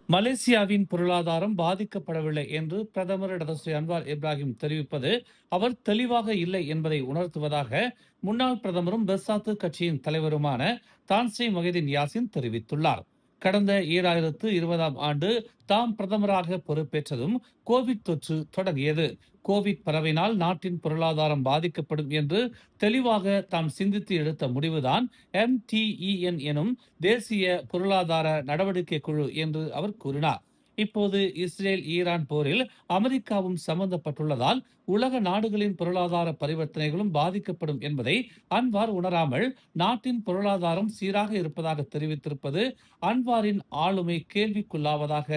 மலேசியாவின் பொருளாதாரம் பாதிக்கப்படவில்லை என்று பிரதமர் டாக்டர் அன்வார் இப்ராஹிம் தெரிவிப்பது அவர் தெளிவாக இல்லை என்பதை உணர்த்துவதாக முன்னாள் பிரதமரும் பெர்சாத்து கட்சியின் தலைவருமான தான்ஸ்ரீ மொஹிதீன் யாசின் தெரிவித்துள்ளார். கடந்த 2020ஆம் ஆண்டு தாம் பிரதமராக பொறுப்பேற்றதும் கோவிட் தொற்று தொடங்கியது. கோவிட் பரவினால் நாட்டின் பொருளாதாரம் பாதிக்கப்படும் என்று தெளிவாக தாம் சிந்தித்து எடுத்த முடிவுதான் MTEN எனும் தேசிய பொருளாதார நடவடிக்கை குழு என்று அவர் கூறினார். இப்போது இஸ்ரேல் ஈரான் போரில் அமெரிக்காவும் சம்பந்தப்பட்டுள்ளதால் உலக நாடுகளின் பொருளாதார பரிவர்த்தனைகளும் பாதிக்கப்படும் என்பதை அன்வார் உணராமல் நாட்டின் பொருளாதாரம் சீராக இருப்பதாக தெரிவித்திருப்பது அன்வாரின் ஆளுமை கேள்விக்குள்ளாவதாக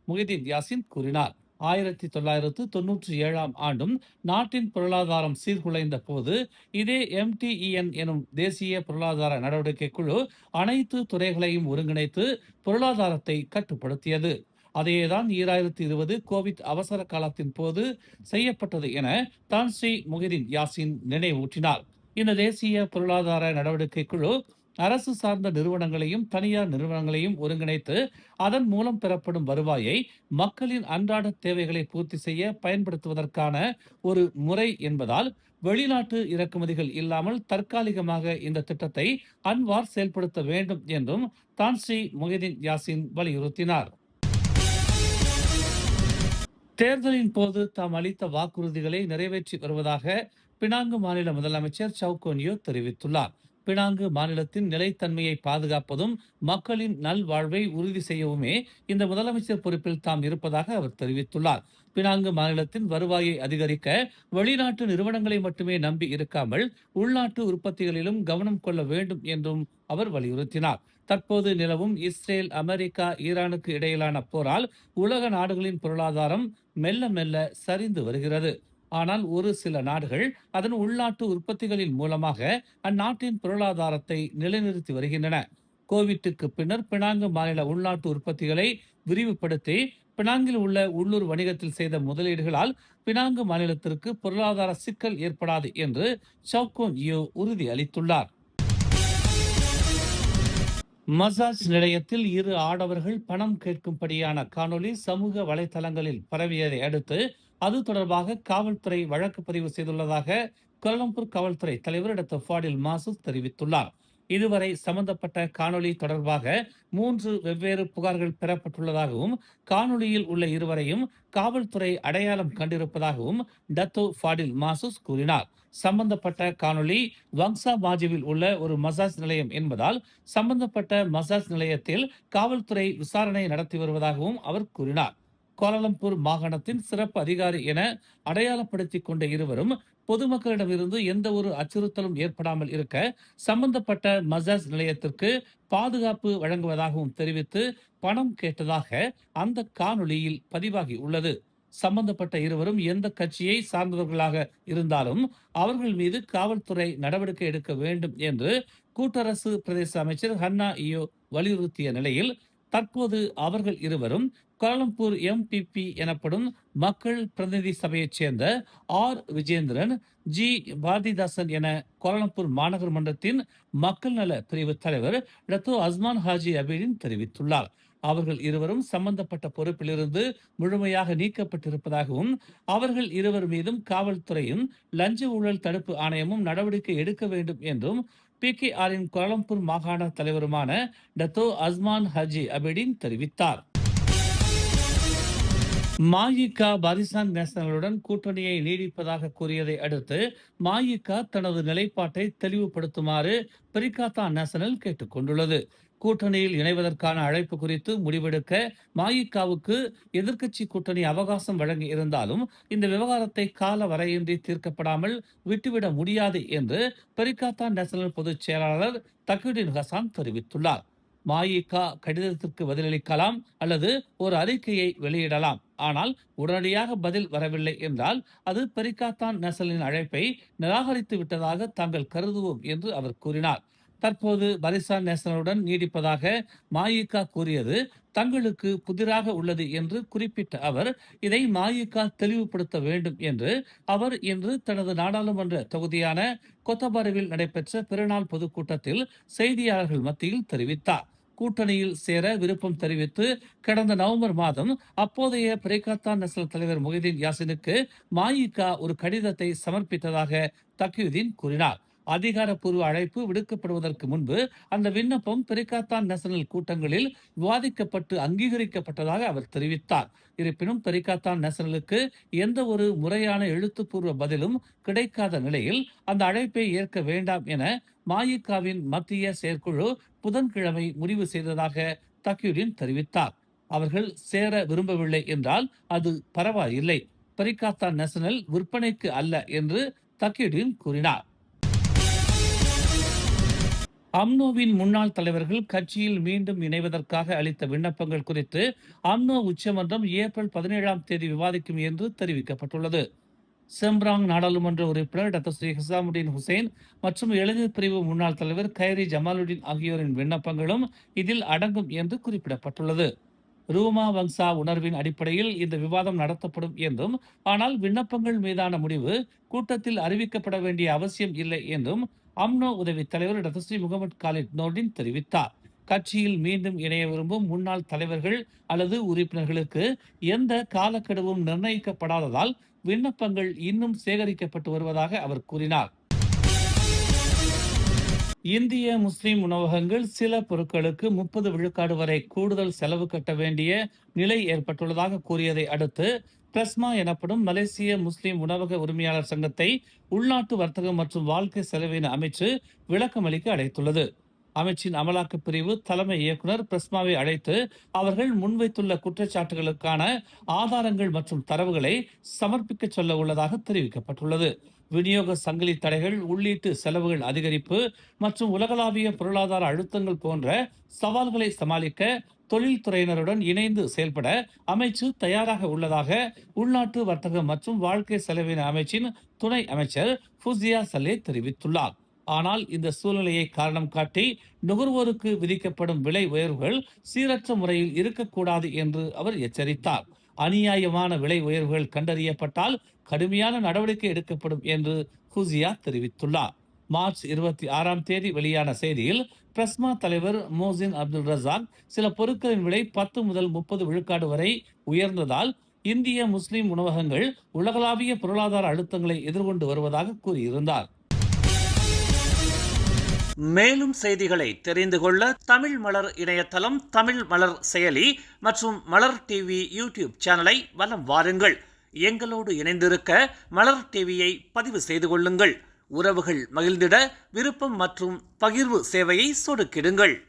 முஹிதீன் யாசின் கூறினார். 1997ஆம் ஆண்டும் நாட்டின் பொருளாதாரம் சீர்குலைந்த போது இதே MTEN எனும் தேசிய பொருளாதார நடவடிக்கை குழு அனைத்து துறைகளையும் ஒருங்கிணைத்து பொருளாதாரத்தை கட்டுப்படுத்தியது. அதேதான் 2020 கோவிட் அவசர காலத்தின் போது செய்யப்பட்டது என தான்ஸ்ரீ மொஹிதீன் யாசின் நினைவூட்டினார். இந்த தேசிய பொருளாதார நடவடிக்கை குழு அரசு சார்ந்த நிறுவனங்களையும் தனியார் நிறுவனங்களையும் ஒருங்கிணைத்து அதன் மூலம் பெறப்படும் வருவாயை மக்களின் அன்றாட தேவைகளை பூர்த்தி செய்ய பயன்படுத்துவதற்கான ஒரு முறை என்பதால் வெளிநாட்டு இறக்குமதிகள் இல்லாமல் தற்காலிகமாக இந்த திட்டத்தை அன்வார் செயல்படுத்த வேண்டும் என்றும் தான்ஸ்ரீ மொஹிதீன் யாசின் வலியுறுத்தினார். தேர்தலின் போது தாம் அளித்த வாக்குறுதிகளை நிறைவேற்றி வருவதாக பினாங்கு மாநில முதலமைச்சர் சவுகோன்யோ தெரிவித்துள்ளார். பினாங்கு மாநிலத்தின் நிலைத்தன்மையை பாதுகாப்பதும் மக்களின் நல்வாழ்வை உறுதி செய்யவுமே இந்த முதலமைச்சர் பொறுப்பில் தாம் இருப்பதாக அவர் தெரிவித்துள்ளார். பினாங்கு மாநிலத்தின் வருவாயை அதிகரிக்க வெளிநாட்டு நிறுவனங்களை மட்டுமே நம்பி இருக்காமல் உள்நாட்டு உற்பத்திகளிலும் கவனம் கொள்ள வேண்டும் என்றும் அவர் வலியுறுத்தினார். தற்போது நிலவும் இஸ்ரேல், அமெரிக்கா, ஈரானுக்கு இடையிலான போரால் உலக நாடுகளின் பொருளாதாரம் மெல்ல மெல்ல சரிந்து வருகிறது. ஆனால் ஒரு சில நாடுகள் அதன் உள்நாட்டு உற்பத்திகளின் மூலமாக அந்நாட்டின் பொருளாதாரத்தை நிலைநிறுத்தி வருகின்றன. கோவிட்டுக்கு பின்னர் பினாங்கு மாநில உள்நாட்டு உற்பத்திகளை விரிவுபடுத்தி பினாங்கில் உள்ள உள்ளூர் வணிகத்தில் செய்த முதலீடுகளால் பினாங்கு மாநிலத்திற்கு பொருளாதார சிக்கல் ஏற்படாது என்று சவுகோன்யோ உறுதி அளித்துள்ளார். மசாஜ் நிலையத்தில் இரு ஆடவர்கள் பணம் கேட்கும்படியான காணொலி சமூக வலைதளங்களில் பரவியதை அடுத்து அது தொடர்பாக காவல்துறை வழக்கு பதிவு செய்துள்ளதாக கோலாலம்பூர் காவல்துறை தலைவர் டாக்டர் ஃபாடில் மாசூத் தெரிவித்துள்ளார். இதுவரை சம்பந்தப்பட்ட காணொலி தொடர்பாக 3 வெவ்வேறு புகார்கள் பெறப்பட்டுள்ளதாகவும் காணொலியில் உள்ள இருவரையும் காவல்துறை அடையாளம் கண்டிருப்பதாகவும் டத்தோ ஃபாடில் மாசூஸ் கூறினார். சம்பந்தப்பட்ட காணொலி வங்சா மாஜிவில் உள்ள ஒரு மசாஜ் நிலையம் என்பதால் சம்பந்தப்பட்ட மசாஜ் நிலையத்தில் காவல்துறை விசாரணை நடத்தி வருவதாகவும் அவர் கூறினார். கோலாலம்பூர் மாகாணத்தின் சிறப்பு அதிகாரி என அடையாளப்படுத்திக் கொண்ட இருவரும் பொதுமக்களிடமிருந்து எந்த ஒரு அச்சுறுத்தலும் ஏற்படாமல் இருக்க சம்பந்தப்பட்ட மசாஜ் நிலையத்திற்கு பாதுகாப்பு வழங்குவதாகவும் தெரிவித்து பணம் கேட்டதாக அந்த காணொலியில் பதிவாகி உள்ளது. சம்பந்தப்பட்ட இருவரும் எந்த கட்சியை சார்ந்தவர்களாக இருந்தாலும் அவர்கள் மீது காவல்துறை நடவடிக்கை எடுக்க வேண்டும் என்று கூட்டரசு பிரதேச அமைச்சர் ஹன்னா இயோ வலியுறுத்திய நிலையில் தற்போது அவர்கள் இருவரும் கோலாலம்பூர் MPP எனப்படும் மக்கள் பிரதிநிதி சபையைச் சேர்ந்த விஜேந்திரன், பாரதிதாசன் என கோலாலம்பூர் மாநகர் மன்றத்தின் மக்கள் நல பிரிவு தலைவர் டாக்டர் அஸ்மான் ஹாஜி அபீடின் தெரிவித்துள்ளார். அவர்கள் இருவரும் சம்பந்தப்பட்ட பொறுப்பிலிருந்து முழுமையாக நீக்கப்பட்டிருப்பதாகவும் அவர்கள் இருவர் மீதும் காவல்துறையும் லஞ்ச ஊழல் தடுப்பு ஆணையமும் நடவடிக்கை எடுக்க வேண்டும் என்றும் PKRின் கோலாலம்பூர் மாகாண தலைவருமான டாக்டர் அஸ்மான் ஹாஜி அபீடின் தெரிவித்தார். மஇகா பாரிசான் நேஷனலுடன் கூட்டணியை நீடிப்பதாக கூறியதை அடுத்து மஇகா தனது நிலைப்பாட்டை தெளிவுபடுத்துமாறு பெரிகாத்தா நேஷனல் கேட்டுக் கொண்டுள்ளது. கூட்டணியில் இணைவதற்கான அழைப்பு குறித்து முடிவெடுக்க மஇகாவுக்கு எதிர்க்கட்சி கூட்டணி அவகாசம் வழங்கி இருந்தாலும் இந்த விவகாரத்தை கால வரையின்றி தீர்க்கப்படாமல் விட்டுவிட முடியாது என்று பெரிகாத்தா நேஷனல் பொதுச் செயலாளர் தக்யுடின் ஹசான் தெரிவித்துள்ளார். மஇகா கடிதத்திற்கு பதிலளிக்கலாம் அல்லது ஒரு அறிக்கையை வெளியிடலாம். ஆனால் உடனடியாக பதில் வரவில்லை என்றால் அது பெரிகாத்தான் நேஷனலின் அழைப்பை நிராகரித்து விட்டதாக தாங்கள் கருதுவோம் என்று அவர் கூறினார். தற்போது பரிசான் நேஷனலுடன் நீடிப்பதாக மஇகா கூறியது தங்களுக்கு புதிராக உள்ளது என்று குறிப்பிட்ட அவர் இதை மஇகா தெளிவுபடுத்த வேண்டும் என்று அவர் இன்று தனது நாடாளுமன்ற தொகுதியான கொத்தபாருவில் நடைபெற்ற பிறநாள் பொதுக்கூட்டத்தில் செய்தியாளர்கள் மத்தியில் தெரிவித்தார். கூட்டணியில் சேர விருப்பம் தெரிவித்து கடந்த நவம்பர் மாதம் அப்போதைய பிரிகத்தான் நேஷனல் தலைவர் முஹிதீன் யாசினுக்கு மஇகா ஒரு கடிதத்தை சமர்ப்பித்ததாக தக்கியுதீன் கூறினார். அதிகாரப்பூர்வ அழைப்பு விடுக்கப்படுவதற்கு முன்பு அந்த விண்ணப்பம் பிரிகத்தான் நேஷனல் கூட்டங்களில் விவாதிக்கப்பட்டு அங்கீகரிக்கப்பட்டதாக அவர் தெரிவித்தார். இருப்பினும் பிரிகத்தான் நேஷனலுக்கு எந்த ஒரு முறையான எழுத்துப்பூர்வ பதிலும் கிடைக்காத நிலையில் அந்த அழைப்பை ஏற்க வேண்டாம் என மஇகாவின் மத்திய செயற்குழு புதன்கிழமை முடிவு செய்ததாக தக்கியுதீன் தெரிவித்தார். அவர்கள் சேர விரும்பவில்லை என்றால் அது பரவாயில்லை, பிரிகத்தான் நேஷனல் விற்பனைக்கு அல்ல என்று தக்கியுதீன் கூறினார். அம்னோவின் முன்னாள் தலைவர்கள் கட்சியில் மீண்டும் இணைவதற்காக அளித்த விண்ணப்பங்கள் குறித்து அம்னோ உச்சமன்றம் ஏப்ரல் 17 விவாதிக்கும் என்று தெரிவிக்கப்பட்டுள்ளது. செம்ப்ராங் நாடாளுமன்ற உறுப்பினர் டாக்டர் ஸ்ரீ ஹிசாமுடீன் ஹுசைன் மற்றும் இளைஞர் பிரிவு முன்னாள் தலைவர் கைரி ஜமாலுடீன் ஆகியோரின் விண்ணப்பங்களும் இதில் அடங்கும் என்று குறிப்பிடப்பட்டுள்ளது. ரூமா வங்சா உணர்வின் அடிப்படையில் இந்த விவாதம் நடத்தப்படும் என்றும், ஆனால் விண்ணப்பங்கள் மீதான முடிவு கூட்டத்தில் அறிவிக்கப்பட வேண்டிய அவசியம் இல்லை என்றும் அம்னோ உதவி தலைவர் doctor Sri Mohamed Khaled Nordin தெரிவித்தார். கட்சியில் மீண்டும் இணைய விரும்பும் முன்னாள் தலைவர்கள் அல்லது உறுப்பினர்களுக்கு எந்த காலக்கெடுவும் நிர்ணயிக்கப்படாததால் விண்ணப்பங்கள் இன்னும் சேகரிக்கப்பட்டு வருவதாக அவர் கூறினார். இந்திய முஸ்லிம் உணவகங்கள் சில பொருட்களுக்கு 30 விழுக்காடு வரை கூடுதல் செலவு கட்ட வேண்டிய நிலை ஏற்பட்டுள்ளதாக கூறியதை அடுத்து பிரஸ்மா எனப்படும் மலேசிய முஸ்லிம் உணவக உரிமையாளர் சங்கத்தை உள்நாட்டு வர்த்தகம் மற்றும் வாழ்க்கை செலவின அமைச்சு விளக்கமளிக்க அழைத்துள்ளது. அமைச்சின் அமலாக்க பிரிவு தலைமை இயக்குனர் பிரஸ்மாவை அழைத்து அவர்கள் முன்வைத்துள்ள குற்றச்சாட்டுகளுக்கான ஆதாரங்கள் மற்றும் தரவுகளை சமர்ப்பிக்க சொல்ல உள்ளதாக தெரிவிக்கப்பட்டுள்ளது. விநியோக சங்கிலி தடைகள், உள்ளீட்டு செலவுகள் அதிகரிப்பு மற்றும் உலகளாவிய பொருளாதார அழுத்தங்கள் போன்ற சவால்களை சமாளிக்க தொழில்துறையினருடன் இணைந்து செயல்பட அமைச்சு தயாராக உள்ளதாக உள்நாட்டு வர்த்தகம் மற்றும் வாழ்க்கை செலவின அமைச்சின் துணை அமைச்சர் ஃபுசியா சலே தெரிவித்துள்ளார். ஆனால் இந்த சூழ்நிலையை காரணம் காட்டி நுகர்வோருக்கு விதிக்கப்படும் விலை உயர்வுகள் சீரற்ற முறையில் இருக்கக்கூடாது என்று அவர் எச்சரித்தார். அநியாயமான விலை உயர்வுகள் கண்டறியப்பட்டால் கடுமையான நடவடிக்கை எடுக்கப்படும் என்று ஃபுசியா தெரிவித்துள்ளார். மார்ச் 26 வெளியான செய்தியில் பிரஸ்மா தலைவர் மோசின் அப்துல் ரசாக் சில பொருட்களின் விலை 10 முதல் 30 விழுக்காடு வரை உயர்ந்ததால் இந்திய முஸ்லிம் உணவகங்கள் உலகளாவிய பொருளாதார அழுத்தங்களை எதிர்கொண்டு வருவதாக கூறியிருந்தார். மேலும் செய்திகளை தெரிந்து கொள்ள தமிழ் மலர் இணையதளம், தமிழ் மலர் செயலி மற்றும் மலர் டிவி யூடியூப் சேனலை வலம் வாருங்கள். எங்களோடு இணைந்திருக்க மலர் டிவியை பதிவு செய்து கொள்ளுங்கள். உறவுகள் மகிழ்ந்திட விருப்பம் மற்றும் பகிர்வு சேவையை சொடுக்கிடுங்கள்.